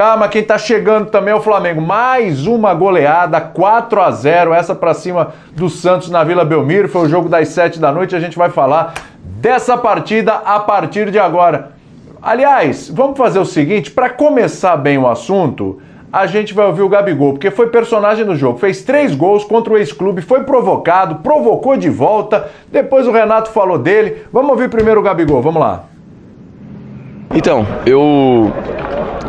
Calma, quem tá chegando também é o Flamengo. Mais uma goleada, 4-0, essa pra cima do Santos na Vila Belmiro. Foi o jogo das 7 da noite, a gente vai falar dessa partida a partir de agora. Aliás, vamos fazer o seguinte, para começar bem o assunto, a gente vai ouvir o Gabigol, porque foi personagem do jogo. Fez 3 gols contra o ex-clube, foi provocado, provocou de volta, depois o Renato falou dele. Vamos ouvir primeiro o Gabigol, vamos lá. Então, eu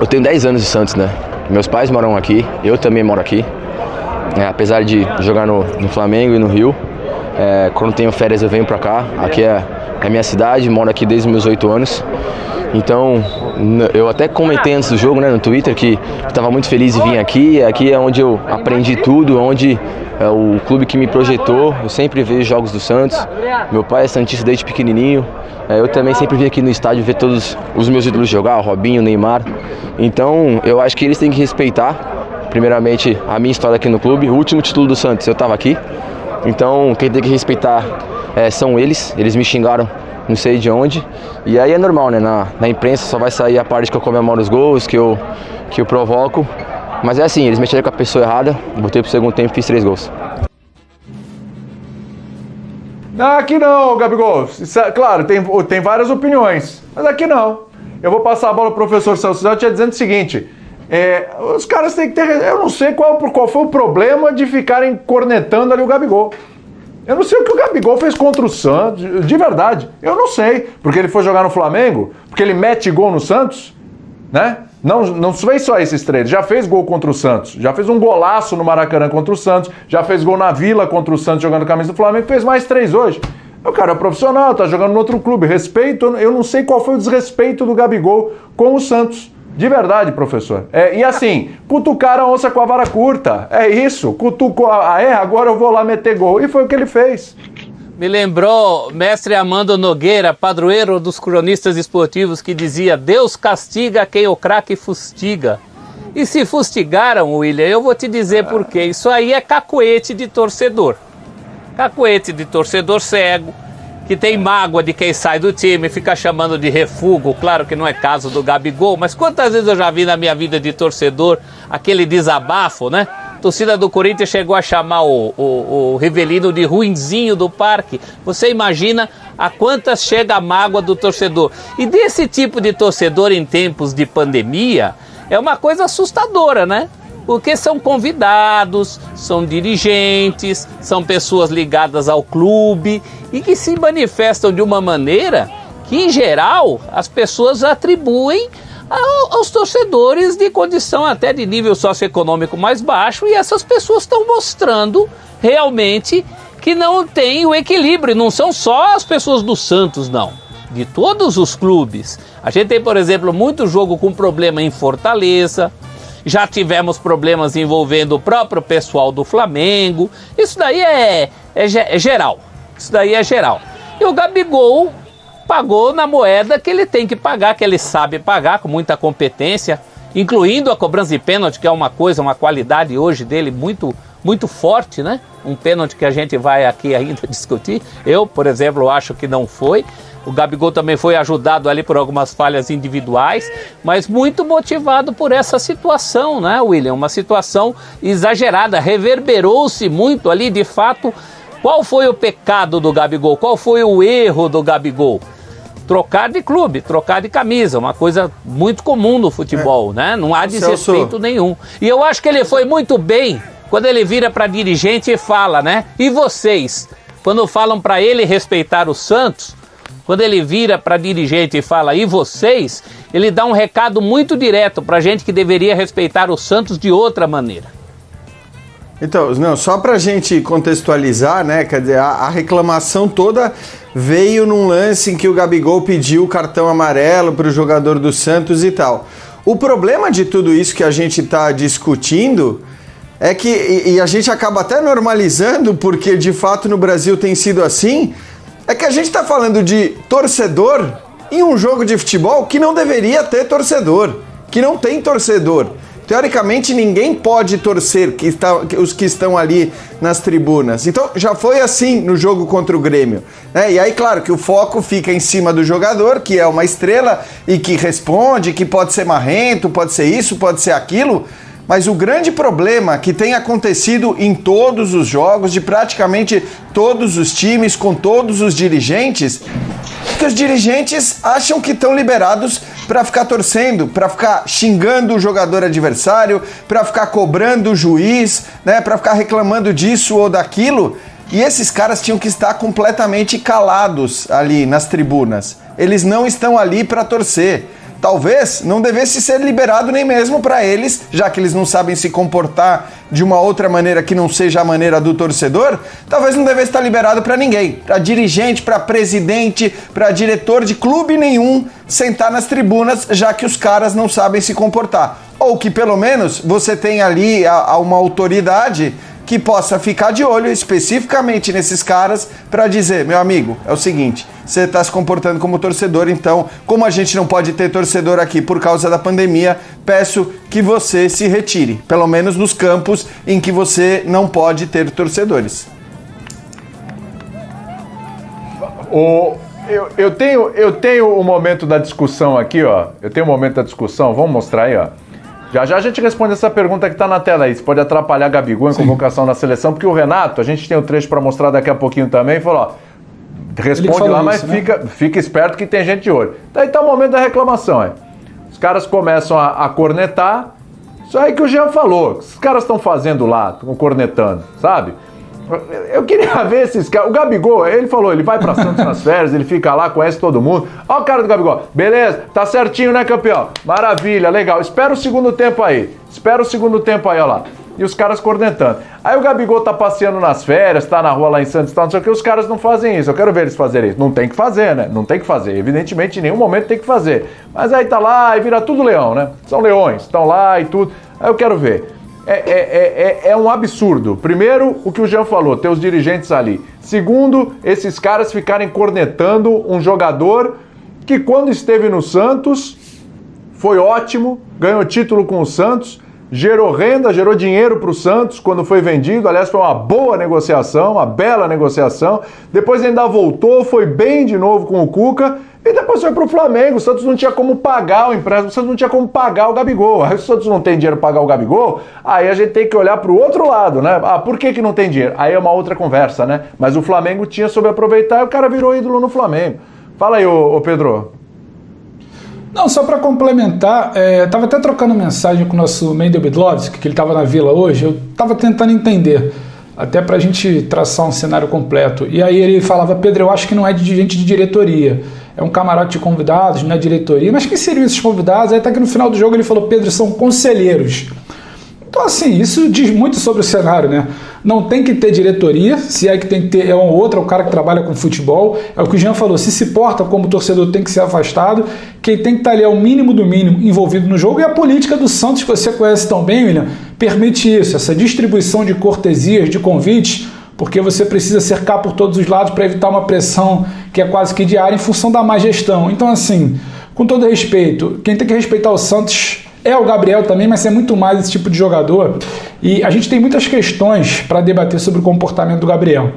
tenho 10 anos de Santos, né? Meus pais moram aqui, eu também moro aqui. Apesar de jogar no Flamengo e no Rio, quando tenho férias eu venho pra cá. Aqui é a minha cidade, moro aqui desde os meus 8 anos. Então, eu até comentei antes do jogo, né, no Twitter, que estava muito feliz de vir aqui. Aqui é onde eu aprendi tudo, onde é o clube que me projetou. Eu sempre vejo jogos do Santos. Meu pai é santista desde pequenininho. Eu também sempre vim aqui no estádio ver todos os meus ídolos jogar, o Robinho, o Neymar. Então, eu acho que eles têm que respeitar, primeiramente, a minha história aqui no clube. O último título do Santos, eu estava aqui. Então, quem tem que respeitar são eles. Eles me xingaram, não sei de onde. E aí é normal, né? Na imprensa só vai sair a parte que eu comemoro os gols, que eu provoco. Mas é assim, eles mexeram com a pessoa errada. Botei pro segundo tempo e fiz 3 gols. Aqui não, Gabigol. Claro, tem várias opiniões, mas aqui não. Eu vou passar a bola pro professor Celso Zé dizendo o seguinte: os caras têm que ter. Eu não sei qual foi o problema de ficarem cornetando ali o Gabigol. Eu não sei o que o Gabigol fez contra o Santos, de verdade. Eu não sei. Porque ele foi jogar no Flamengo? Porque ele mete gol no Santos? Né? Não fez só esses 3, já fez gol contra o Santos, já fez um golaço no Maracanã contra o Santos, já fez gol na Vila contra o Santos jogando camisa do Flamengo, fez mais 3 hoje. O cara é profissional, tá jogando no outro clube, respeito, eu não sei qual foi o desrespeito do Gabigol com o Santos. De verdade, professor. E assim, cutucaram a onça com a vara curta, é isso, cutucou, agora eu vou lá meter gol, e foi o que ele fez. Me lembrou mestre Amando Nogueira, padroeiro dos cronistas esportivos, que dizia: Deus castiga quem o craque fustiga. E se fustigaram, William, eu vou te dizer por quê. Isso aí é cacuete de torcedor. Cacuete de torcedor cego, que tem mágoa de quem sai do time, fica chamando de refúgio. Claro que não é caso do Gabigol, mas quantas vezes eu já vi na minha vida de torcedor aquele desabafo, né? A torcida do Corinthians chegou a chamar o Rivelino de ruinzinho do parque. Você imagina a quantas chega a mágoa do torcedor. E desse tipo de torcedor em tempos de pandemia é uma coisa assustadora, né? Porque são convidados, são dirigentes, são pessoas ligadas ao clube e que se manifestam de uma maneira que, em geral, as pessoas atribuem aos torcedores de condição até de nível socioeconômico mais baixo, e essas pessoas estão mostrando realmente que não tem o equilíbrio. Não são só as pessoas do Santos, não. De todos os clubes. A gente tem, por exemplo, muito jogo com problema em Fortaleza. Já tivemos problemas envolvendo o próprio pessoal do Flamengo. Isso daí é geral. Isso daí é geral. E o Gabigol pagou na moeda que ele tem que pagar, que ele sabe pagar com muita competência, incluindo a cobrança de pênalti, que é uma qualidade hoje dele muito, muito forte, né? Um pênalti que a gente vai aqui ainda discutir. Eu, por exemplo, acho que não foi. O Gabigol também foi ajudado ali por algumas falhas individuais, mas muito motivado por essa situação, né, William? Uma situação exagerada, reverberou-se muito ali, de fato. Qual foi o pecado do Gabigol? Qual foi o erro do Gabigol? Trocar de clube, trocar de camisa, uma coisa muito comum no futebol, né? Não há desrespeito nenhum. E eu acho que ele foi muito bem quando ele vira para dirigente e fala, né? E vocês? Quando falam para ele respeitar o Santos, quando ele vira para dirigente e fala, e vocês? Ele dá um recado muito direto para gente que deveria respeitar o Santos de outra maneira. Então, não, só pra gente contextualizar, né, quer dizer, a reclamação toda veio num lance em que o Gabigol pediu o cartão amarelo pro jogador do Santos e tal. O problema de tudo isso que a gente tá discutindo é que, e a gente acaba até normalizando, porque de fato no Brasil tem sido assim, é que a gente tá falando de torcedor em um jogo de futebol que não deveria ter torcedor, que não tem torcedor. Teoricamente, ninguém pode torcer os que estão ali nas tribunas. Então, já foi assim no jogo contra o Grêmio, né? E aí, claro, que o foco fica em cima do jogador, que é uma estrela e que responde, que pode ser marrento, pode ser isso, pode ser aquilo. Mas o grande problema que tem acontecido em todos os jogos, de praticamente todos os times, com todos os dirigentes, é que os dirigentes acham que estão liberados para ficar torcendo, para ficar xingando o jogador adversário, para ficar cobrando o juiz, né, para ficar reclamando disso ou daquilo. E esses caras tinham que estar completamente calados ali nas tribunas. Eles não estão ali para torcer. Talvez não devesse ser liberado nem mesmo para eles, já que eles não sabem se comportar de uma outra maneira que não seja a maneira do torcedor, talvez não devesse estar liberado para ninguém, para dirigente, para presidente, para diretor de clube nenhum sentar nas tribunas, já que os caras não sabem se comportar. Ou que pelo menos você tenha ali uma autoridade que possa ficar de olho especificamente nesses caras para dizer, meu amigo, é o seguinte, você está se comportando como torcedor, então, como a gente não pode ter torcedor aqui por causa da pandemia, peço que você se retire, pelo menos nos campos em que você não pode ter torcedores. Eu tenho um momento da discussão aqui, ó. Eu tenho um momento da discussão, vamos mostrar aí, ó. Já já a gente responde essa pergunta que está na tela aí. Se pode atrapalhar Gabigol em convocação na seleção, porque o Renato, a gente tem um trecho para mostrar daqui a pouquinho também, falou, ó, responde lá, mas isso, fica esperto que tem gente de olho. Daí tá o momento da reclamação, é. Os caras começam a cornetar, isso aí que o Jean falou, os caras estão fazendo lá, estão cornetando, sabe? Eu queria ver esses caras. O Gabigol, ele falou, ele vai pra Santos nas férias, ele fica lá, conhece todo mundo. Ó o cara do Gabigol. Beleza, tá certinho, né, campeão? Maravilha, legal. Espera o segundo tempo aí. Ó lá. E os caras cornetando. Aí o Gabigol tá passeando nas férias, tá na rua lá em Santos, tá, não sei o que, os caras não fazem isso. Eu quero ver eles fazerem isso. Não tem que fazer, né? Não tem que fazer. Evidentemente, em nenhum momento tem que fazer. Mas aí tá lá e vira tudo leão, né? São leões, estão lá e tudo. Aí eu quero ver. É um absurdo. Primeiro, o que o Jean falou, ter os dirigentes ali. Segundo, esses caras ficarem cornetando um jogador que quando esteve no Santos foi ótimo, ganhou título com o Santos, gerou renda, gerou dinheiro para o Santos quando foi vendido. Aliás, foi uma boa negociação, uma bela negociação. Depois ainda voltou, foi bem de novo com o Cuca. E depois foi pro Flamengo, o Santos não tinha como pagar o empréstimo, o Santos não tinha como pagar o Gabigol. Aí o Santos não tem dinheiro para pagar o Gabigol, aí a gente tem que olhar pro outro lado, né? Ah, por que não tem dinheiro? Aí é uma outra conversa, né? Mas o Flamengo tinha sobre aproveitar e o cara virou ídolo no Flamengo. Fala aí, ô Pedro. Não, só para complementar, tava até trocando mensagem com o nosso Mendel Bidlovski, que ele tava na Vila hoje, eu tava tentando entender, até pra gente traçar um cenário completo. E aí ele falava, Pedro, eu acho que não é de gente de diretoria. É um camarote de convidados, não é diretoria. Mas quem seriam esses convidados? Aí até que no final do jogo ele falou, Pedro, são conselheiros. Então assim, isso diz muito sobre o cenário, né? Não tem que ter diretoria, se é que tem que ter, é um outro, é o cara que trabalha com futebol. É o que o Jean falou, se porta como torcedor tem que ser afastado. Quem tem que estar ali é o mínimo do mínimo envolvido no jogo. E a política do Santos, que você conhece tão bem, William, permite isso, essa distribuição de cortesias, de convites, porque você precisa cercar por todos os lados para evitar uma pressão que é quase que diária em função da má gestão. Então, assim, com todo respeito, quem tem que respeitar o Santos é o Gabriel também, mas é muito mais esse tipo de jogador. E a gente tem muitas questões para debater sobre o comportamento do Gabriel.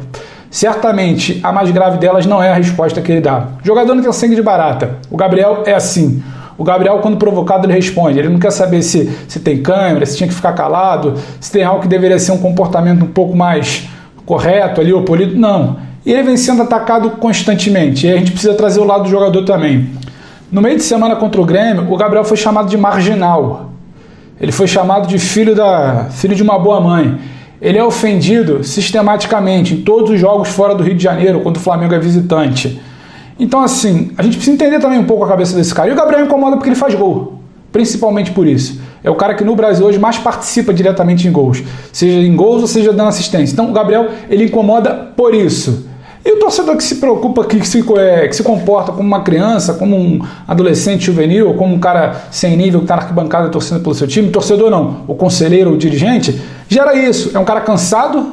Certamente, a mais grave delas não é a resposta que ele dá. O jogador não tem sangue de barata. O Gabriel é assim. O Gabriel, quando provocado, ele responde. Ele não quer saber se tem câmera, se tinha que ficar calado, se tem algo que deveria ser um comportamento um pouco mais correto ali, ou polido, não. E ele vem sendo atacado constantemente, e a gente precisa trazer o lado do jogador também. No meio de semana contra o Grêmio, o Gabriel foi chamado de marginal. Ele foi chamado de filho de uma boa mãe. Ele é ofendido sistematicamente em todos os jogos fora do Rio de Janeiro, quando o Flamengo é visitante. Então, assim, a gente precisa entender também um pouco a cabeça desse cara. E o Gabriel incomoda porque ele faz gol, principalmente por isso. É o cara que no Brasil hoje mais participa diretamente em gols, seja em gols ou seja dando assistência. Então o Gabriel, ele incomoda por isso. E o torcedor que se preocupa, que se comporta como uma criança, como um adolescente juvenil, como um cara sem nível que está na arquibancada torcendo pelo seu time, torcedor não, o conselheiro, o dirigente, gera isso. É um cara cansado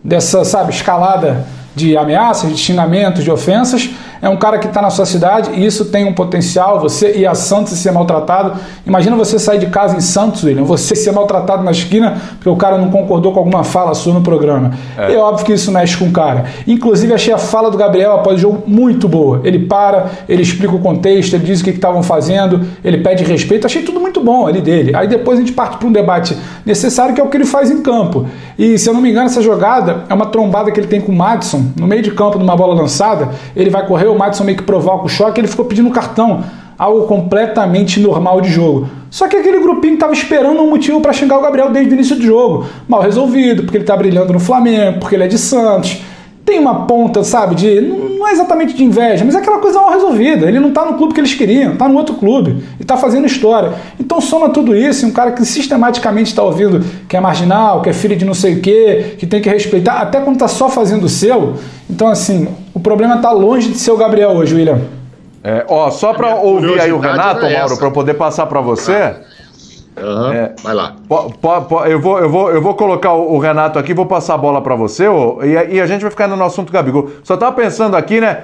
dessa, escalada de ameaças, de xingamentos, de ofensas. É um cara que está na sua cidade e isso tem um potencial. Você ir a Santos e ser maltratado. Imagina você sair de casa em Santos, William, você ser maltratado na esquina porque o cara não concordou com alguma fala sua no programa. É óbvio que isso mexe com o cara. Inclusive, achei a fala do Gabriel após o jogo muito boa. Ele para, ele explica o contexto, ele diz o que estavam fazendo, ele pede respeito. Achei tudo muito bom ali dele. Aí depois a gente parte para um debate necessário, que é o que ele faz em campo. E, se eu não me engano, essa jogada é uma trombada que ele tem com o Madison, no meio de campo, numa bola lançada. Ele vai correr, o Madison meio que provoca o choque, ele ficou pedindo cartão. Algo completamente normal de jogo. Só que aquele grupinho estava esperando um motivo para xingar o Gabriel desde o início do jogo. Mal resolvido, porque ele está brilhando no Flamengo, porque ele é de Santos. Tem uma ponta, sabe, não é exatamente de inveja, mas é aquela coisa mal resolvida. Ele não está no clube que eles queriam, está no outro clube e está fazendo história. Então soma tudo isso e um cara que sistematicamente está ouvindo que é marginal, que é filho de não sei o quê, que tem que respeitar, até quando está só fazendo o seu. Então, assim, o problema está longe de ser o Gabriel hoje, William. Só para ouvir aí o Renato, Mauro, para eu poder passar para você. Vai lá. Eu vou colocar o Renato aqui, vou passar a bola para você, e a gente vai ficar no assunto Gabigol. Só estava pensando aqui, né?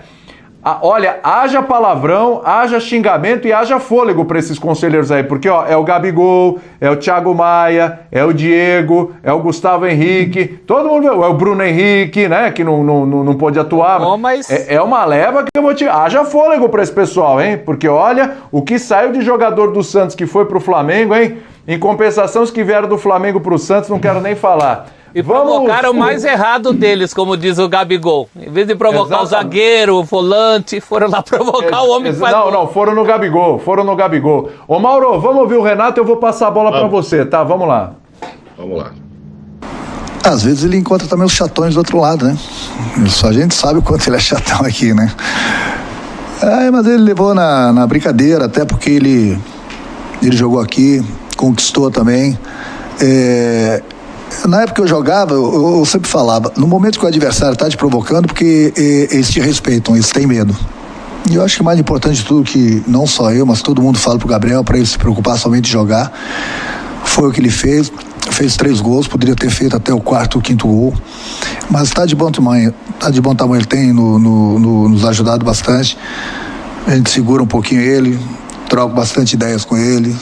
Olha, haja palavrão, haja xingamento e haja fôlego para esses conselheiros aí, porque é o Gabigol, é o Thiago Maia, é o Diego, é o Gustavo Henrique, todo mundo, é o Bruno Henrique, né, que não pôde atuar. Mas... É uma leva que eu vou te... Haja fôlego para esse pessoal, hein, porque olha, o que saiu de jogador do Santos que foi pro Flamengo, hein, em compensação os que vieram do Flamengo pro Santos, não quero nem falar. E provocaram o mais errado deles, como diz o Gabigol. Em vez de provocar o zagueiro, o volante, foram lá provocar o homem que faz... Não, foram no Gabigol. Ô Mauro, vamos ouvir o Renato, eu vou passar a bola para você, tá? Vamos lá. Às vezes ele encontra também os chatões do outro lado, né? Só a gente sabe o quanto ele é chatão aqui, né? Mas ele levou na brincadeira, até porque ele jogou aqui, conquistou também. Na época que eu jogava, eu sempre falava, no momento que o adversário está te provocando, porque eles te respeitam, eles têm medo. E eu acho que o mais importante de tudo, que não só eu, mas todo mundo fala pro Gabriel, para ele se preocupar somente em jogar, foi o que ele fez 3 gols, poderia ter feito até o 4º, 5º gol, mas está de bom tamanho, ele tem nos ajudado bastante. A gente segura um pouquinho ele, troca bastante ideias com ele,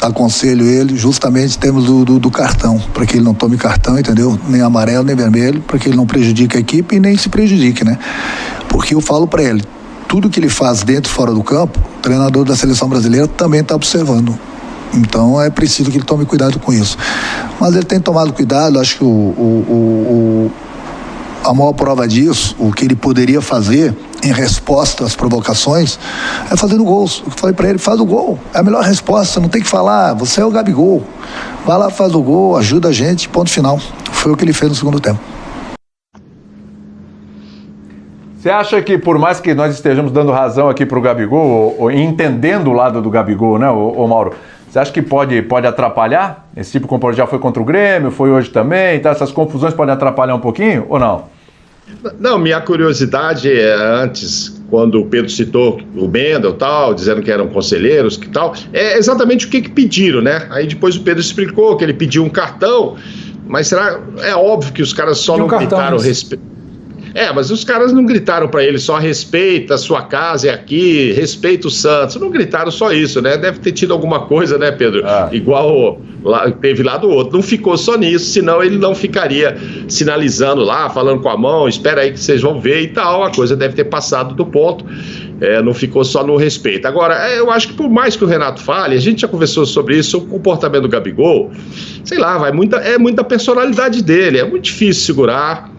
aconselho ele, justamente temos do cartão, para que ele não tome cartão, entendeu? Nem amarelo, nem vermelho, para que ele não prejudique a equipe e nem se prejudique, né? Porque eu falo para ele, tudo que ele faz dentro e fora do campo, o treinador da seleção brasileira também está observando. Então é preciso que ele tome cuidado com isso. Mas ele tem tomado cuidado, acho que a maior prova disso, o que ele poderia fazer em resposta às provocações, é fazendo gols. Eu falei para ele, faz o gol, é a melhor resposta, não tem que falar, você é o Gabigol, vai lá, faz o gol, ajuda a gente, ponto final. Foi o que ele fez no segundo tempo. Você acha que, por mais que nós estejamos dando razão aqui pro Gabigol, ou entendendo o lado do Gabigol, né, ô Mauro, você acha que pode atrapalhar? Esse tipo de comportamento já foi contra o Grêmio, foi hoje também, tá? Essas confusões podem atrapalhar um pouquinho ou não? Não, minha curiosidade é antes, quando o Pedro citou o Bendel e tal, dizendo que eram conselheiros e tal, é exatamente o que pediram, né? Aí depois o Pedro explicou que ele pediu um cartão, mas é óbvio que os caras só não gritaram respeito. Mas os caras não gritaram pra ele só respeita a sua casa, é aqui, respeita o Santos. Não gritaram só isso, né? Deve ter tido alguma coisa, né, Pedro? Igual teve lá do outro. Não ficou só nisso, senão ele não ficaria sinalizando lá, falando com a mão, espera aí que vocês vão ver e tal. A coisa deve ter passado do ponto. Não ficou só no respeito. Agora, eu acho que por mais que o Renato fale, a gente já conversou sobre isso, o comportamento do Gabigol, sei lá, é muita personalidade dele, é muito difícil segurar.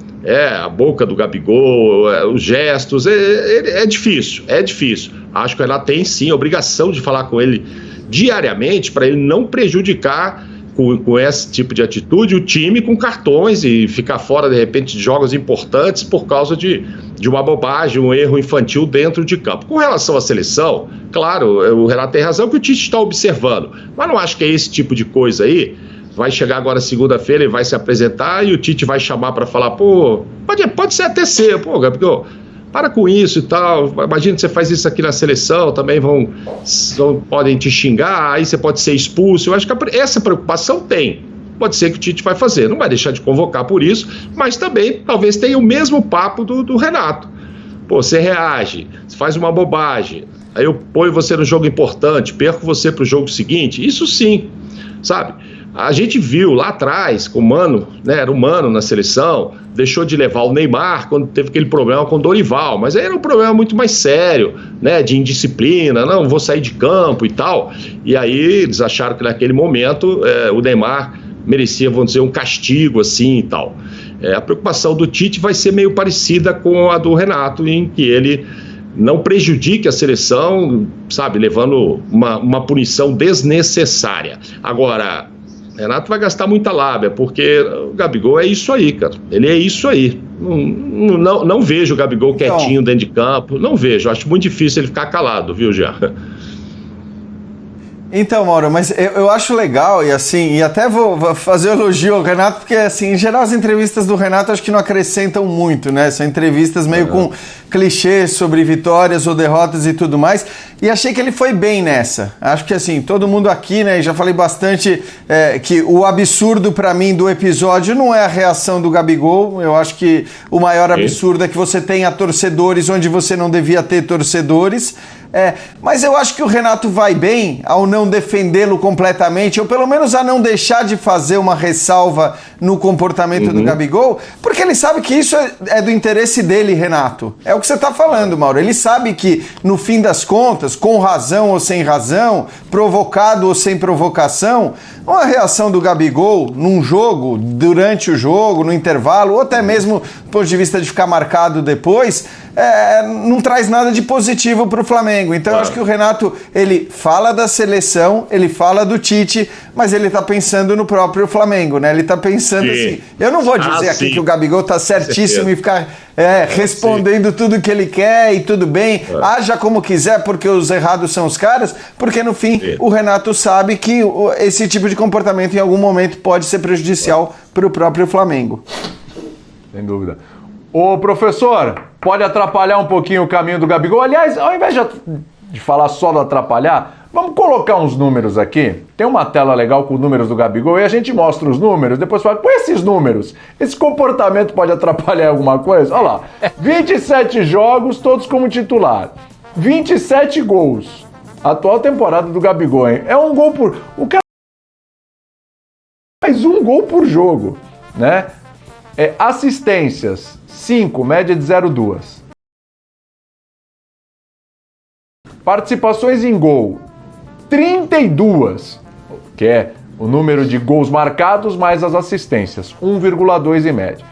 A boca do Gabigol, os gestos, é difícil. Acho que o Renato tem sim a obrigação de falar com ele diariamente para ele não prejudicar com esse tipo de atitude o time com cartões e ficar fora de repente de jogos importantes por causa de uma bobagem, um erro infantil dentro de campo. Com relação à seleção, claro, o Renato tem razão que o Tite está observando, mas não acho que é esse tipo de coisa aí. Vai chegar agora segunda-feira e vai se apresentar e o Tite vai chamar para falar, pode ser até ser, Gabigol, para com isso e tal, imagina que você faz isso aqui na seleção, também podem te xingar, aí você pode ser expulso. Eu acho que essa preocupação tem, pode ser que o Tite vai fazer, não vai deixar de convocar por isso, mas também talvez tenha o mesmo papo do Renato. Pô, você reage, você faz uma bobagem, aí eu ponho você no jogo importante, perco você pro jogo seguinte, isso sim, sabe? A gente viu lá atrás, com o Mano, né, era o Mano na seleção, deixou de levar o Neymar quando teve aquele problema com o Dorival, mas aí era um problema muito mais sério, né, de indisciplina, não vou sair de campo e tal, e aí eles acharam que naquele momento o Neymar merecia, vamos dizer, um castigo assim e tal. A preocupação do Tite vai ser meio parecida com a do Renato, em que ele não prejudique a seleção, sabe, levando uma punição desnecessária. Agora, Renato vai gastar muita lábia, porque o Gabigol é isso aí, cara. Ele é isso aí. Não vejo o Gabigol quietinho dentro de campo. Não vejo. Acho muito difícil ele ficar calado, viu, Jean? Então, Mauro, mas eu acho legal e assim, e até vou fazer elogio ao Renato, porque assim, em geral as entrevistas do Renato acho que não acrescentam muito, né? São entrevistas meio com clichês sobre vitórias ou derrotas e tudo mais, e achei que ele foi bem nessa. Acho que assim, todo mundo aqui, né, já falei bastante que o absurdo pra mim do episódio não é a reação do Gabigol, eu acho que o maior absurdo é que você tenha torcedores onde você não devia ter torcedores. Mas eu acho que o Renato vai bem ao não defendê-lo completamente, ou pelo menos a não deixar de fazer uma ressalva no comportamento do Gabigol, porque ele sabe que isso é do interesse dele, Renato. É o que você está falando, Mauro. Ele sabe que, no fim das contas, com razão ou sem razão, provocado ou sem provocação, uma reação do Gabigol num jogo, durante o jogo, no intervalo, ou até mesmo do ponto de vista de ficar marcado depois, não traz nada de positivo para o Flamengo. Então eu acho que o Renato, ele fala da seleção, ele fala do Tite, mas ele tá pensando no próprio Flamengo, né? Ele tá pensando assim, eu não vou dizer aqui que o Gabigol tá certíssimo e ficar respondendo tudo que ele quer e tudo bem, haja como quiser porque os errados são os caras, porque no fim o Renato sabe que esse tipo de comportamento em algum momento pode ser prejudicial para o próprio Flamengo. Sem dúvida. Ô, professor, pode atrapalhar um pouquinho o caminho do Gabigol? Aliás, ao invés de falar só do atrapalhar, vamos colocar uns números aqui. Tem uma tela legal com números do Gabigol e a gente mostra os números, depois fala, com esses números, esse comportamento pode atrapalhar alguma coisa? Olha lá, 27 jogos, todos como titular, 27 gols. Atual temporada do Gabigol, hein? É um gol por... O cara faz um gol por jogo, né? Assistências, 5, média de 0,2. Participações em gol, 32, que é o número de gols marcados mais as assistências, 1,2 em média.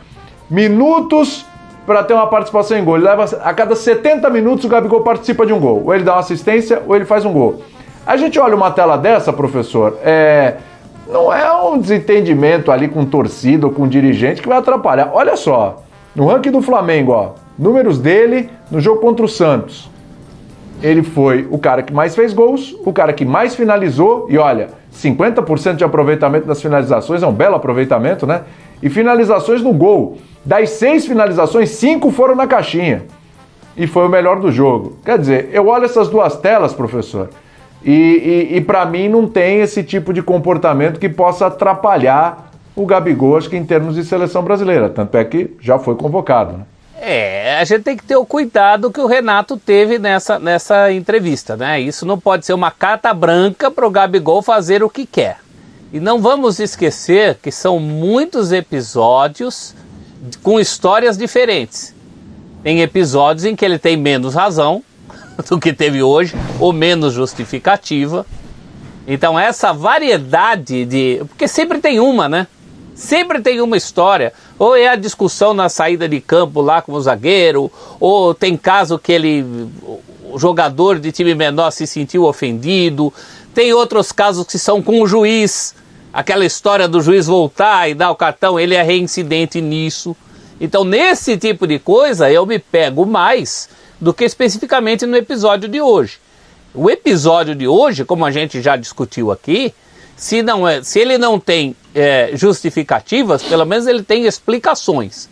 Minutos para ter uma participação em gol, ele leva a cada 70 minutos o Gabigol participa de um gol, ou ele dá uma assistência ou ele faz um gol. A gente olha uma tela dessa, professor, não é um desentendimento ali com torcida ou com dirigente que vai atrapalhar. Olha só, no ranking do Flamengo, ó, números dele no jogo contra o Santos. Ele foi o cara que mais fez gols, o cara que mais finalizou, e olha, 50% de aproveitamento das finalizações, é um belo aproveitamento, né? E finalizações no gol. Das 6 finalizações, 5 foram na caixinha. E foi o melhor do jogo. Quer dizer, eu olho essas duas telas, professor, e para mim não tem esse tipo de comportamento que possa atrapalhar o Gabigol, acho que em termos de seleção brasileira. Tanto é que já foi convocado, né? A gente tem que ter o cuidado que o Renato teve nessa entrevista, né? Isso não pode ser uma carta branca para o Gabigol fazer o que quer. E não vamos esquecer que são muitos episódios com histórias diferentes. Tem episódios em que ele tem menos razão do que teve hoje, ou menos justificativa. Então essa variedade de... Porque sempre tem uma, né? Sempre tem uma história, ou é a discussão na saída de campo lá com o zagueiro, ou tem caso que o jogador de time menor se sentiu ofendido, tem outros casos que são com o juiz, aquela história do juiz voltar e dar o cartão, ele é reincidente nisso. Então nesse tipo de coisa eu me pego mais do que especificamente no episódio de hoje. O episódio de hoje, como a gente já discutiu aqui, se ele não tem justificativas, pelo menos ele tem explicações.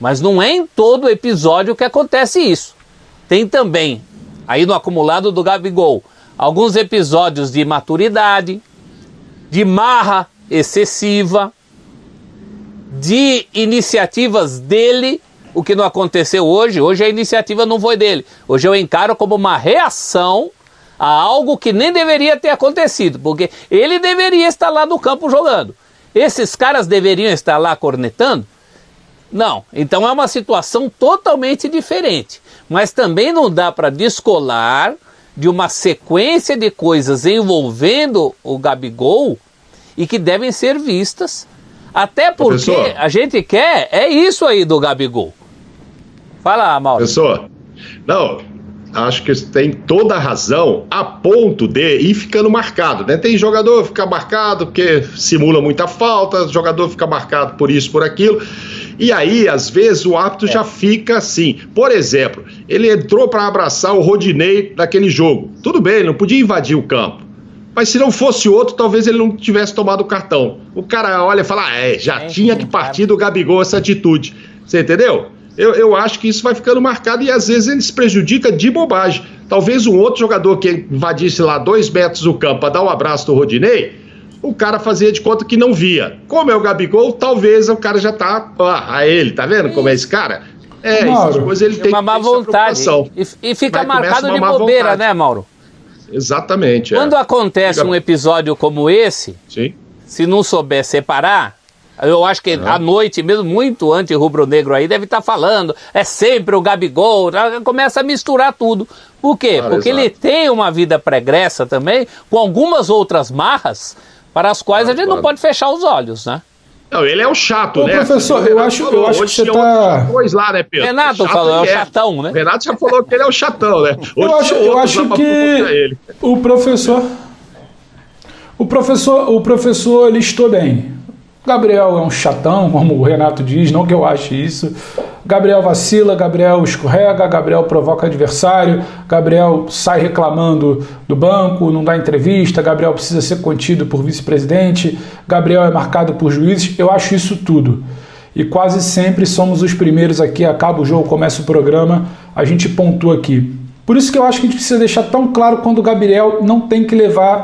Mas não é em todo episódio que acontece isso. Tem também, aí no acumulado do Gabigol, alguns episódios de maturidade, de marra excessiva, de iniciativas dele o que não aconteceu hoje. Hoje a iniciativa não foi dele. Hoje eu encaro como uma reação a algo que nem deveria ter acontecido, porque ele deveria estar lá no campo jogando. Esses caras deveriam estar lá cornetando? Não. Então é uma situação totalmente diferente. Mas também não dá para descolar de uma sequência de coisas envolvendo o Gabigol e que devem ser vistas. Até porque Professor, a gente quer, é isso aí do Gabigol. Fala, Mauro. Professor, não, acho que você tem toda a razão a ponto de ir ficando marcado, né? Tem jogador que fica marcado porque simula muita falta, jogador fica marcado por isso, por aquilo. E aí, às vezes, o árbitro já fica assim. Por exemplo, ele entrou para abraçar o Rodinei naquele jogo. Tudo bem, ele não podia invadir o campo. Mas se não fosse outro, talvez ele não tivesse tomado o cartão. O cara olha e fala, já tinha que partir do Gabigol essa atitude. Você entendeu? Eu acho que isso vai ficando marcado e às vezes ele se prejudica de bobagem. Talvez um outro jogador que invadisse lá 2 metros do campo para dar um abraço do Rodinei, o cara fazia de conta que não via. Como é o Gabigol, talvez o cara já tá... a ele, tá vendo como é esse cara? Essas coisas ele tem uma má vontade. E fica marcado de bobeira, né, Mauro? Exatamente. Quando acontece um episódio como esse, sim, se não souber separar, eu acho que à noite, mesmo muito anti-rubro-negro aí, deve estar falando, é sempre o Gabigol, começa a misturar tudo. Por quê? Porque ele tem uma vida pregressa também, com algumas outras marras, para as quais a gente não pode fechar os olhos, né? Não, ele é o chato, né? Professor, eu acho que você tá... lá, né, Pedro? Renato falou, é o chatão, né? O Renato já falou que ele é o chatão, né? Eu acho que o professor listou bem. Gabriel é um chatão, como o Renato diz, não que eu ache isso. Gabriel vacila, Gabriel escorrega, Gabriel provoca adversário, Gabriel sai reclamando do banco, não dá entrevista, Gabriel precisa ser contido por vice-presidente, Gabriel é marcado por juízes. Eu acho isso tudo. E quase sempre somos os primeiros aqui, acaba o jogo, começa o programa, a gente pontua aqui. Por isso que eu acho que a gente precisa deixar tão claro quando o Gabriel não tem que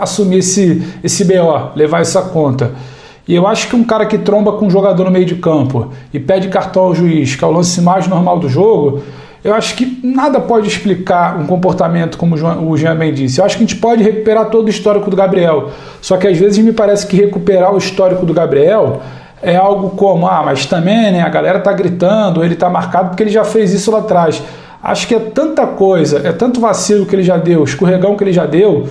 assumir esse BO, levar essa conta. E eu acho que um cara que tromba com um jogador no meio de campo e pede cartão ao juiz, que é o lance mais normal do jogo, eu acho que nada pode explicar um comportamento como o Jean bem disse. Eu acho que a gente pode recuperar todo o histórico do Gabriel. Só que às vezes me parece que recuperar o histórico do Gabriel é algo como, mas também, né, a galera tá gritando, ele tá marcado porque ele já fez isso lá atrás. Acho que é tanta coisa, é tanto vacilo que ele já deu, escorregão que ele já deu,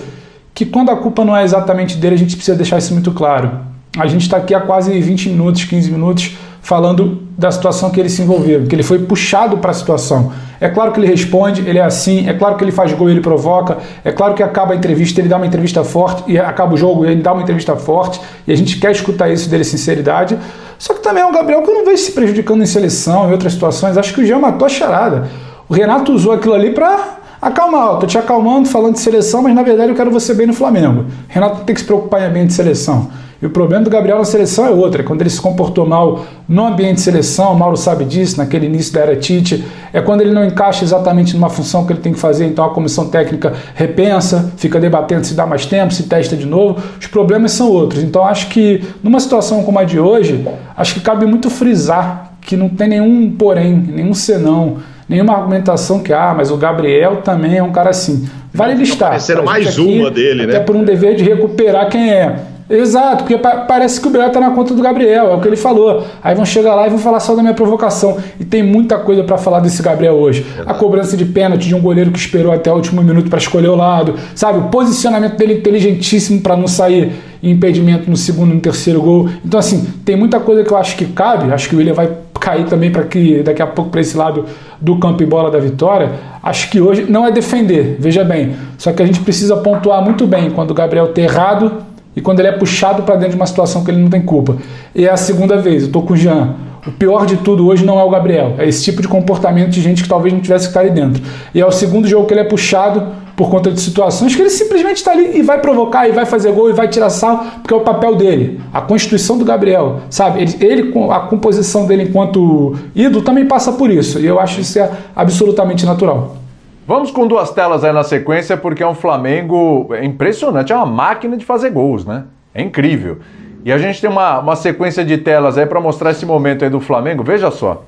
que quando a culpa não é exatamente dele, a gente precisa deixar isso muito claro. A gente está aqui há quase 20 minutos, 15 minutos, falando da situação que ele se envolveu, que ele foi puxado para a situação. É claro que ele responde, ele é assim, é claro que ele faz gol e ele provoca, é claro que acaba a entrevista, ele dá uma entrevista forte, e acaba o jogo, ele dá uma entrevista forte, e a gente quer escutar isso dele, sinceridade. Só que também é um Gabriel que eu não vejo se prejudicando em seleção, em outras situações. Acho que o Jean matou a charada. O Renato usou aquilo ali para acalmar, tô te acalmando, falando de seleção, mas na verdade eu quero você bem no Flamengo. O Renato não tem que se preocupar em ambiente de seleção. E o problema do Gabriel na seleção é outro, é quando ele se comportou mal no ambiente de seleção, o Mauro sabe disso, naquele início da era Tite, é quando ele não encaixa exatamente numa função que ele tem que fazer, então a comissão técnica repensa, fica debatendo se dá mais tempo, se testa de novo, os problemas são outros. Então acho que numa situação como a de hoje, acho que cabe muito frisar que não tem nenhum porém, nenhum senão, nenhuma argumentação que, mas o Gabriel também é um cara assim. Vale listar. Parecendo mais uma dele, né? Até por um dever de recuperar quem é. Exato, porque parece que o BO tá na conta do Gabriel, é o que ele falou. Aí vão chegar lá e vão falar só da minha provocação. E tem muita coisa para falar desse Gabriel hoje. A cobrança de pênalti de um goleiro que esperou até o último minuto para escolher o lado, sabe? O posicionamento dele inteligentíssimo para não sair em impedimento no segundo e no terceiro gol. Então, assim, tem muita coisa que eu acho que cabe. Acho que o William vai cair também para que daqui a pouco para esse lado do campo e bola da vitória. Acho que hoje não é defender, veja bem. Só que a gente precisa pontuar muito bem quando o Gabriel ter errado e quando ele é puxado para dentro de uma situação que ele não tem culpa. E é a segunda vez, eu tô com o Jean. O pior de tudo hoje não é o Gabriel, é esse tipo de comportamento de gente que talvez não tivesse que estar ali dentro. E é o segundo jogo que ele é puxado por conta de situações que ele simplesmente está ali e vai provocar, e vai fazer gol, e vai tirar sal, porque é o papel dele. A constituição do Gabriel, sabe? Ele a composição dele enquanto ídolo também passa por isso. E eu acho isso absolutamente natural. Vamos com 2 telas aí na sequência, porque é um Flamengo impressionante, é uma máquina de fazer gols, né? É incrível. E a gente tem uma sequência de telas aí para mostrar esse momento aí do Flamengo, veja só.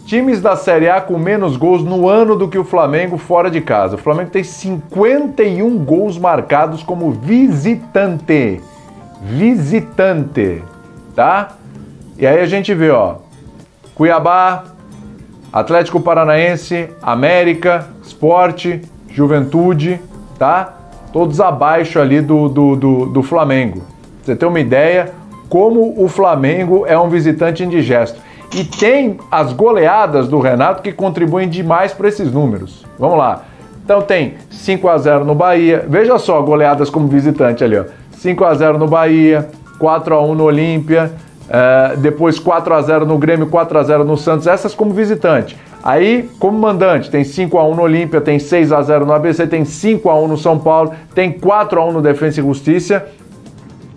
times da Série A com menos gols no ano do que o Flamengo fora de casa. O Flamengo tem 51 gols marcados como visitante. Visitante, tá? E aí a gente vê, ó, Cuiabá, Atlético Paranaense, América, Sport, Juventude, tá? Todos abaixo ali do Flamengo. Pra você ter uma ideia como o Flamengo é um visitante indigesto. E tem as goleadas do Renato que contribuem demais para esses números. Vamos lá. Então tem 5-0 no Bahia. Veja só, goleadas como visitante ali, ó. 5-0 no Bahia, 4-1 no Olímpia, depois 4-0 no Grêmio, 4-0 no Santos, essas como visitante. Aí, como mandante, tem 5-1 no Olímpia, tem 6-0 no ABC, tem 5-1 no São Paulo, tem 4-1 no Defensa e Justiça.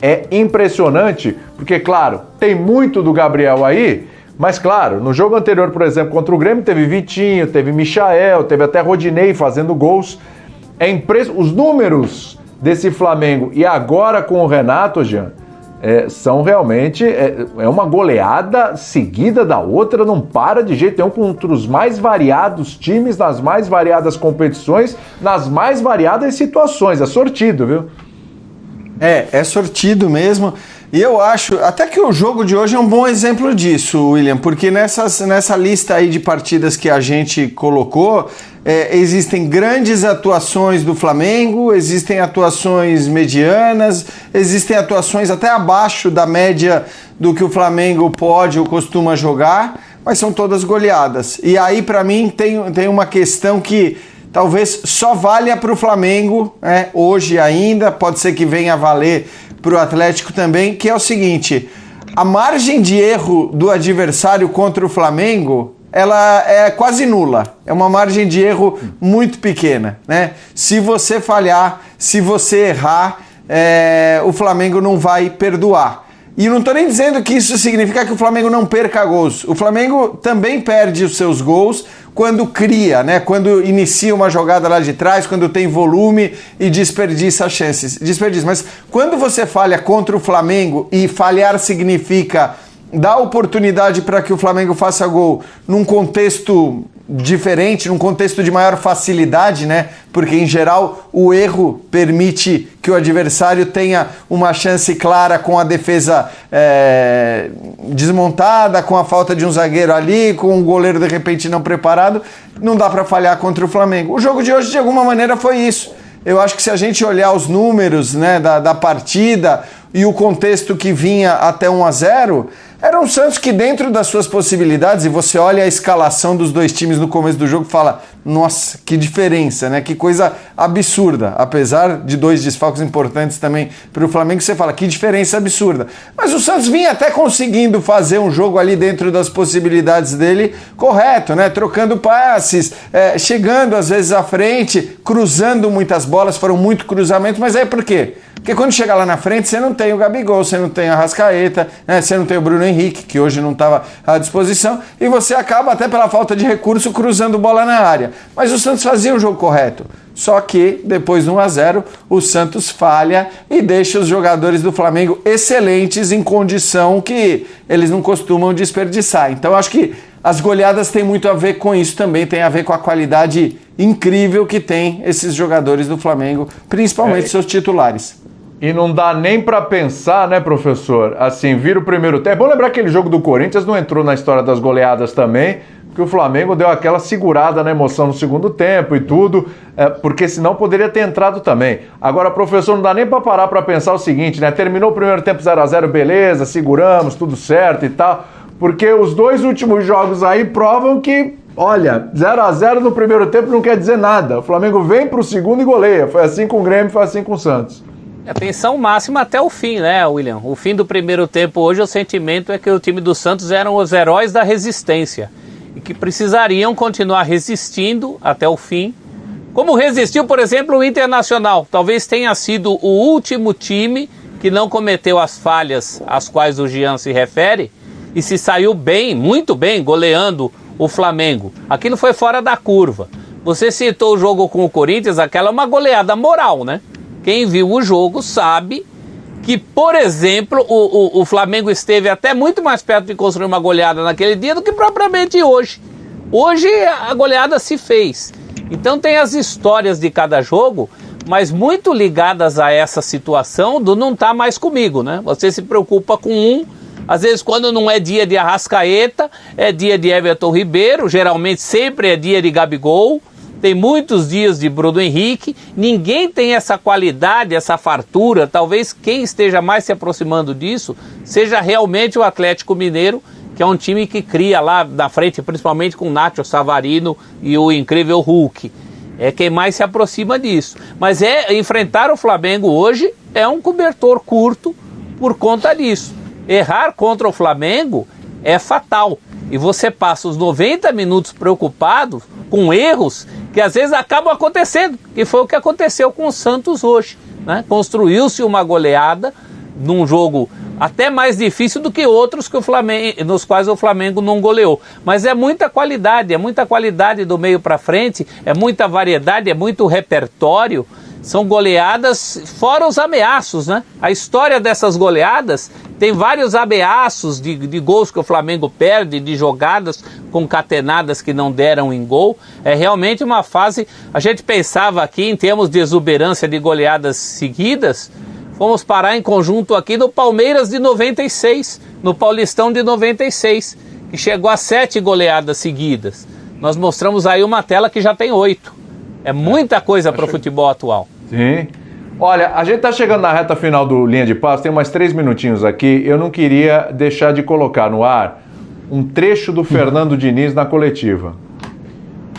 É impressionante, porque, claro, tem muito do Gabriel aí, mas, claro, no jogo anterior, por exemplo, contra o Grêmio, teve Vitinho, teve Michael, teve até Rodinei fazendo gols. Os números desse Flamengo e agora com o Renato, Jean, são realmente uma goleada seguida da outra, não para de jeito nenhum, contra os mais variados times, nas mais variadas competições, nas mais variadas situações. É sortido, viu? É sortido mesmo. E eu acho até que o jogo de hoje é um bom exemplo disso, William, porque nessa lista aí de partidas que a gente colocou, existem grandes atuações do Flamengo, existem atuações medianas, existem atuações até abaixo da média do que o Flamengo pode ou costuma jogar, mas são todas goleadas. E aí, para mim, tem uma questão que talvez só valha para o Flamengo, hoje ainda, pode ser que venha a valer para o Atlético também, que é o seguinte: a margem de erro do adversário contra o Flamengo, ela é quase nula, é uma margem de erro muito pequena, né? Se você falhar, se você errar, o Flamengo não vai perdoar. E não estou nem dizendo que isso significa que o Flamengo não perca gols. O Flamengo também perde os seus gols quando cria, né? Quando inicia uma jogada lá de trás, quando tem volume e desperdiça chances. Mas quando você falha contra o Flamengo, e falhar significa dar oportunidade para que o Flamengo faça gol num contexto diferente, num contexto de maior facilidade, né? Porque em geral o erro permite que o adversário tenha uma chance clara com a defesa desmontada, com a falta de um zagueiro ali, com um goleiro de repente não preparado. Não dá para falhar contra o Flamengo. O jogo de hoje de alguma maneira foi isso. Eu acho que se a gente olhar os números, né, da partida e o contexto que vinha até 1-0, era um Santos que, dentro das suas possibilidades, e você olha a escalação dos dois times no começo do jogo e fala: nossa, que diferença, né? Que coisa absurda. Apesar de dois desfalques importantes também para o Flamengo, você fala: que diferença absurda. Mas o Santos vinha até conseguindo fazer um jogo ali dentro das possibilidades dele correto, né? Trocando passes, chegando às vezes à frente, cruzando muitas bolas, foram muito cruzamentos, mas aí por quê? Porque quando chega lá na frente, você não tem o Gabigol, você não tem a Arrascaeta, né? Você não tem o Bruno Henrique, que hoje não estava à disposição, e você acaba, até pela falta de recurso, cruzando bola na área. Mas o Santos fazia o jogo correto. Só que, depois do 1-0, o Santos falha e deixa os jogadores do Flamengo excelentes em condição que eles não costumam desperdiçar. Então, acho que as goleadas têm muito a ver com isso também, tem a ver com a qualidade incrível que tem esses jogadores do Flamengo, principalmente seus titulares. E não dá nem pra pensar, né, professor? Assim, vira o primeiro tempo. Vamos lembrar que aquele jogo do Corinthians não entrou na história das goleadas também, porque o Flamengo deu aquela segurada na emoção no segundo tempo e tudo, porque senão poderia ter entrado também. Agora, professor, não dá nem pra parar pra pensar o seguinte, né? Terminou o primeiro tempo 0-0, beleza, seguramos, tudo certo e tal, porque os dois últimos jogos aí provam que, olha, 0-0 no primeiro tempo não quer dizer nada. O Flamengo vem pro segundo e goleia. Foi assim com o Grêmio, foi assim com o Santos. Atenção máxima até o fim, né, William? O fim do primeiro tempo hoje, o sentimento é que o time do Santos eram os heróis da resistência e que precisariam continuar resistindo até o fim. Como resistiu, por exemplo, o Internacional. Talvez tenha sido o último time que não cometeu as falhas às quais o Jean se refere e se saiu bem, muito bem, goleando o Flamengo. Aquilo foi fora da curva. Você citou o jogo com o Corinthians, aquela é uma goleada moral, né? Quem viu o jogo sabe que, por exemplo, o Flamengo esteve até muito mais perto de construir uma goleada naquele dia do que propriamente hoje. Hoje a goleada se fez. Então tem as histórias de cada jogo, mas muito ligadas a essa situação do não tá mais comigo, né? Você se preocupa com um, às vezes quando não é dia de Arrascaeta, é dia de Everton Ribeiro, geralmente sempre é dia de Gabigol, tem muitos dias de Bruno Henrique, ninguém tem essa qualidade, essa fartura, talvez quem esteja mais se aproximando disso seja realmente o Atlético Mineiro, que é um time que cria lá na frente, principalmente com o Nacho Savarino e o incrível Hulk. É quem mais se aproxima disso. Mas enfrentar o Flamengo hoje é um cobertor curto por conta disso. Errar contra o Flamengo é fatal. E você passa os 90 minutos preocupado com erros que às vezes acabam acontecendo, que foi o que aconteceu com o Santos hoje, né? Construiu-se uma goleada num jogo até mais difícil do que outros que nos quais o Flamengo não goleou. Mas é muita qualidade do meio para frente, é muita variedade, é muito repertório. São goleadas fora os ameaços, né? A história dessas goleadas tem vários ameaços de gols que o Flamengo perde, de jogadas concatenadas que não deram em gol. É realmente uma fase... A gente pensava aqui em termos de exuberância de goleadas seguidas, fomos parar em conjunto aqui no Palmeiras de 96, no Paulistão de 96, que chegou a 7 goleadas seguidas. Nós mostramos aí uma tela que já tem 8. É muita coisa para o futebol atual. Sim. Olha, a gente está chegando na reta final do Linha de Passe, tem mais 3 minutinhos aqui. Eu não queria deixar de colocar no ar um trecho do Fernando Diniz na coletiva.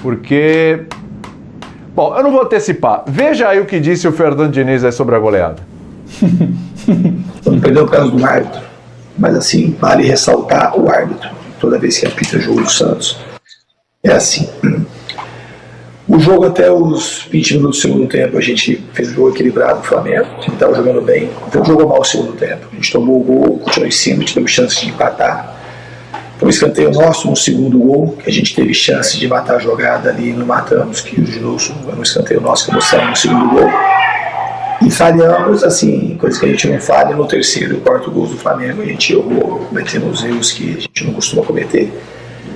Porque... Bom, eu não vou antecipar. Veja aí o que disse o Fernando Diniz aí sobre a goleada. Não perdeu por causa do árbitro, mas assim, vale ressaltar o árbitro. Toda vez que apita o jogo do Santos, é assim. O jogo até os 20 minutos do segundo tempo, a gente fez um jogo equilibrado no Flamengo, a gente estava jogando bem, então jogou mal o segundo tempo. A gente tomou o gol, continuou em cima, tivemos chance de empatar. Foi um escanteio nosso no segundo gol, que a gente teve chance de matar a jogada ali e não matamos, que o Gilson era um escanteio nosso que mostramos no segundo gol. E falhamos, assim, coisa que a gente não falha no terceiro e quarto gol do Flamengo, a gente errou, cometemos erros que a gente não costuma cometer.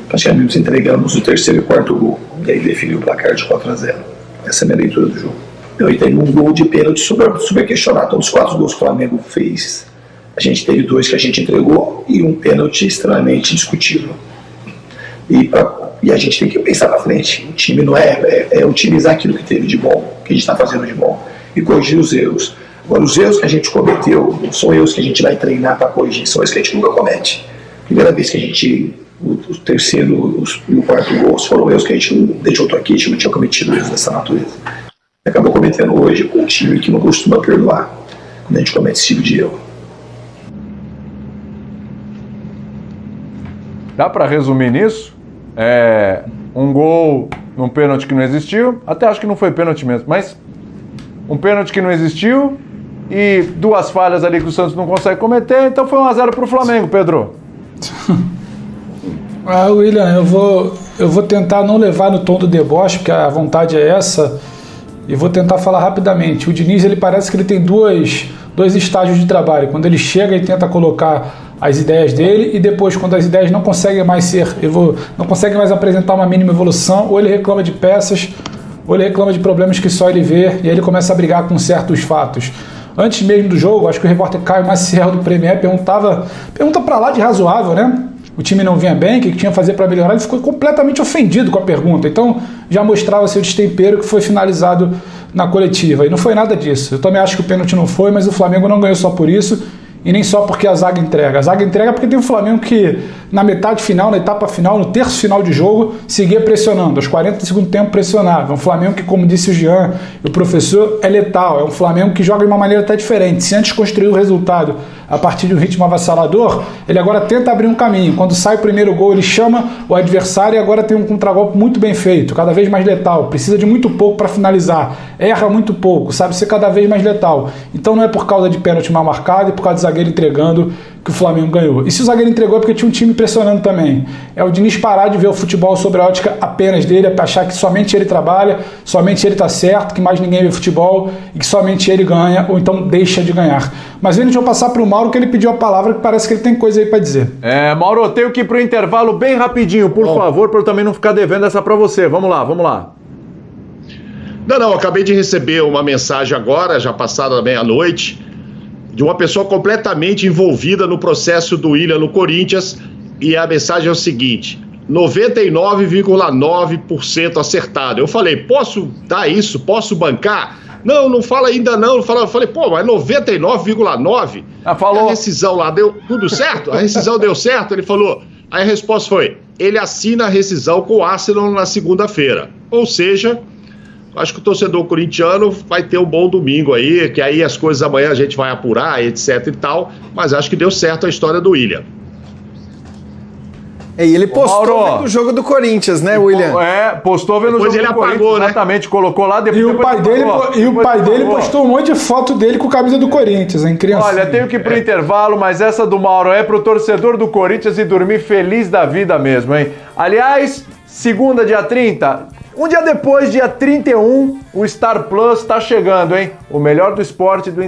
Praticamente entregamos o terceiro e quarto gol, e aí definiu o placar de 4-0. Essa é a minha leitura do jogo. E tem um gol de pênalti super questionado. Então, os 4 gols que o Flamengo fez, a gente teve 2 que a gente entregou e um pênalti extremamente discutível. E a gente tem que pensar pra frente. O time não é utilizar aquilo que teve de bom, que a gente está fazendo de bom, e corrigir os erros. Agora, os erros que a gente cometeu não são erros que a gente vai treinar para corrigir, são erros que a gente nunca comete. Primeira vez que a gente, o terceiro e o quarto gols foram erros que a gente não deixou aqui, a gente não tinha cometido erros dessa natureza. Acabou cometendo hoje com um time que não costuma perdoar quando a gente comete esse tipo de erro. Dá para resumir nisso? Um gol num pênalti que não existiu, até acho que não foi pênalti mesmo, mas um pênalti que não existiu e 2 falhas ali que o Santos não consegue cometer, então foi 1-0 para o Flamengo, Pedro. William, eu vou tentar não levar no tom do deboche, porque a vontade é essa, e vou tentar falar rapidamente. O Diniz, ele parece que ele tem dois estágios de trabalho. Quando ele chega e tenta colocar as ideias dele, e depois, quando as ideias não conseguem mais apresentar uma mínima evolução, ou ele reclama de peças, ou ele reclama de problemas que só ele vê, e aí ele começa a brigar com certos fatos. Antes mesmo do jogo, acho que o repórter Caio Maciel do Premier pergunta pra lá de razoável, né? O time não vinha bem, o que tinha que fazer para melhorar? Ele ficou completamente ofendido com a pergunta. Então já mostrava seu destempero que foi finalizado na coletiva. E não foi nada disso. Eu também acho que o pênalti não foi, mas o Flamengo não ganhou só por isso. E nem só porque a zaga entrega. A zaga entrega porque tem um Flamengo que, na metade final, na etapa final, no terço final de jogo, seguia pressionando. Aos 40 do segundo tempo pressionava. É um Flamengo que, como disse o Jean, o professor, é letal. É um Flamengo que joga de uma maneira até diferente. Se antes construiu o resultado a partir de um ritmo avassalador, ele agora tenta abrir um caminho. Quando sai o primeiro gol, ele chama o adversário e agora tem um contragolpe muito bem feito, cada vez mais letal. Precisa de muito pouco para finalizar. Erra muito pouco, sabe ser cada vez mais letal. Então não é por causa de pênalti mal marcado e por causa de zagueiro entregando que o Flamengo ganhou. E se o zagueiro entregou é porque tinha um time pressionando também. É o Diniz parar de ver o futebol sobre a ótica apenas dele, achar que somente ele trabalha, somente ele tá certo, que mais ninguém vê futebol e que somente ele ganha ou então deixa de ganhar. Mas antes de eu passar para o Mauro, que ele pediu a palavra, que parece que ele tem coisa aí para dizer. Mauro, eu tenho que ir pro intervalo bem rapidinho, por favor, para eu também não ficar devendo essa para você. Vamos lá. Não, acabei de receber uma mensagem agora, já passada da meia-noite, de uma pessoa completamente envolvida no processo do Willian no Corinthians, e a mensagem é o seguinte: 99,9% acertado. Eu falei, posso dar isso? Posso bancar? Não fala ainda não. Eu falei, pô, mas 99,9%? Falou. A rescisão lá deu tudo certo? A rescisão deu certo? Ele falou. Aí a resposta foi, ele assina a rescisão com o Arsenal na segunda-feira. Ou seja, acho que o torcedor corintiano vai ter um bom domingo aí, que aí as coisas amanhã a gente vai apurar, etc e tal, mas acho que deu certo a história do Willian. E ele postou vendo o jogo do Corinthians, né, Willian? Postou vendo depois o jogo ele do apagou, Corinthians, né? Exatamente, colocou lá, depois... E o pai dele postou um monte de foto dele com a camisa do Corinthians, hein, criança? Olha, tenho que ir pro intervalo, mas essa do Mauro é pro torcedor do Corinthians e dormir feliz da vida mesmo, hein? Aliás, segunda, dia 30, um dia depois, dia 31, o Star Plus tá chegando, hein? O melhor do esporte do